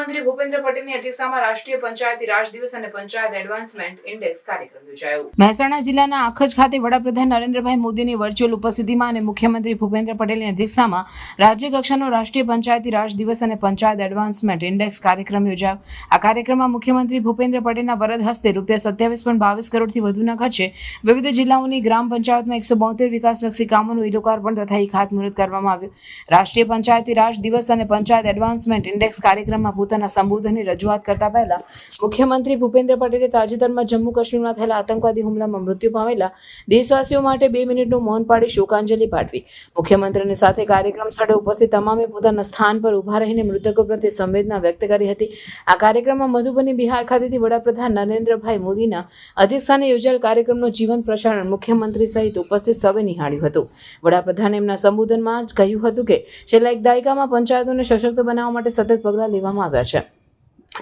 મુખ્યમંત્રી ભૂપેન્દ્ર પટેલની અધ્યક્ષતામાં રાષ્ટ્રીય પંચાયતી રાજ દિવસ અને પંચાયત એડવાન્સમેન્ટ ઇન્ડેક્સ કાર્યક્રમ યોજાયો. મહેસાણા જિલ્લાના આખજ ખાતે વડાપ્રધાન નરેન્દ્રભાઈ મોદીની વર્ચ્યુઅલ ઉપસ્થિતિમાં અને મુખ્યમંત્રી ભૂપેન્દ્ર પટેલની અધ્યક્ષતામાં રાજ્ય કક્ષાનો રાષ્ટ્રીય પંચાયતી રાજ દિવસ અને પંચાયત એડવાન્સમેન્ટ ઇન્ડેક્સ કાર્યક્રમ યોજાયો. આ કાર્યક્રમમાં મુખ્યમંત્રી ભૂપેન્દ્ર પટેલના વરદ હસ્તે ₹27.22 કરોડથી વધુના ખર્ચે વિવિધ જિલ્લાઓની ગ્રામ પંચાયતમાં 172 વિકાસલક્ષી કામોનું ઈ-લોકાર્પણ તથા ખાતમુહૂર્ત કરવામાં આવ્યું. રાષ્ટ્રીય પંચાયતી રાજ દિવસ અને પંચાયત એડવાન્સમેન્ટ ઇન્ડેક્સ કાર્યક્રમમાં પોતાના સંબોધનની રજૂઆત કરતા પહેલા મુખ્યમંત્રી ભૂપેન્દ્ર પટેલે તાજેતરમાં જમ્મુ કાશ્મીરમાં થયેલા આતંકવાદી હુમલામાં મૃત્યુ પામેલા દેશવાસીઓ માટે 2 મિનિટનું મૌન પાડી શોકાંજલિ પાઠવી. મુખ્યમંત્રીની સાથે કાર્યક્રમ સ્થળે ઉપસ્થિત તમામે પોતાના સ્થાન પર ઉભા રહીને મૃતકો પ્રત્યે સંવેદના વ્યક્ત કરી હતી. આ કાર્યક્રમમાં મધુબની બિહાર ખાતેથી વડાપ્રધાન નરેન્દ્રભાઈ મોદીના અધ્યક્ષસ્થાને યોજાયેલ કાર્યક્રમનું જીવંત પ્રસારણ મુખ્યમંત્રી સહિત ઉપસ્થિત સૌએ નિહાળ્યું હતું. વડાપ્રધાને એમના સંબોધનમાં જ કહ્યું હતું કે છેલ્લા એક દાયકામાં પંચાયતોને સશક્ત બનાવવા માટે સતત પગલાં લેવામાં આવ્યા છે.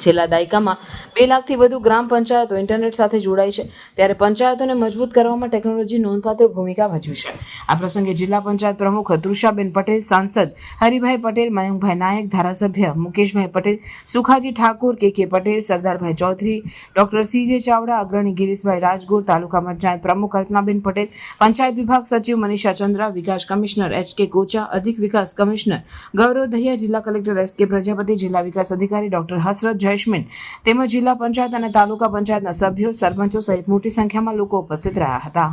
છેલ્લા દાયકામાં 2 લાખથી વધુ ગ્રામ પંચાયતો ઇન્ટરનેટ સાથે જોડાઈ છે, ત્યારે પંચાયતોને મજબૂત કરવામાં ટેકનોલોજી નોંધપાત્ર ભૂમિકા ભજવી છે. આ પ્રસંગે જિલ્લા પંચાયત પ્રમુખ તૃષાબેન પટેલ, સાંસદ હરિભાઈ પટેલ, મયંકભાઈ નાયક, ધારાસભ્ય મુકેશભાઈ પટેલ, સુખાજી ઠાકોર, કે પટેલ, સરદારભાઈ ચૌધરી, ડોક્ટર CJ ચાવડા, અગ્રણી ગિરીશભાઈ રાજગોર, તાલુકા પંચાયત પ્રમુખ કલ્પનાબેન પટેલ, પંચાયત વિભાગ સચિવ મનીષા ચંદ્રા, વિકાસ કમિશનર HK કોચા, અધિક વિકાસ કમિશનર ગૌરવ દહિયા, જિલ્લા કલેક્ટર SK પ્રજાપતિ, જિલ્લા વિકાસ અધિકારી ડોક્ટર હસરત જયસ્મીન તેમજ જિલ્લા પંચાયત અને તાલુકા પંચાયતના સભ્યો, સરપંચો સહિત મોટી સંખ્યામાં લોકો ઉપસ્થિત રહ્યા હતા.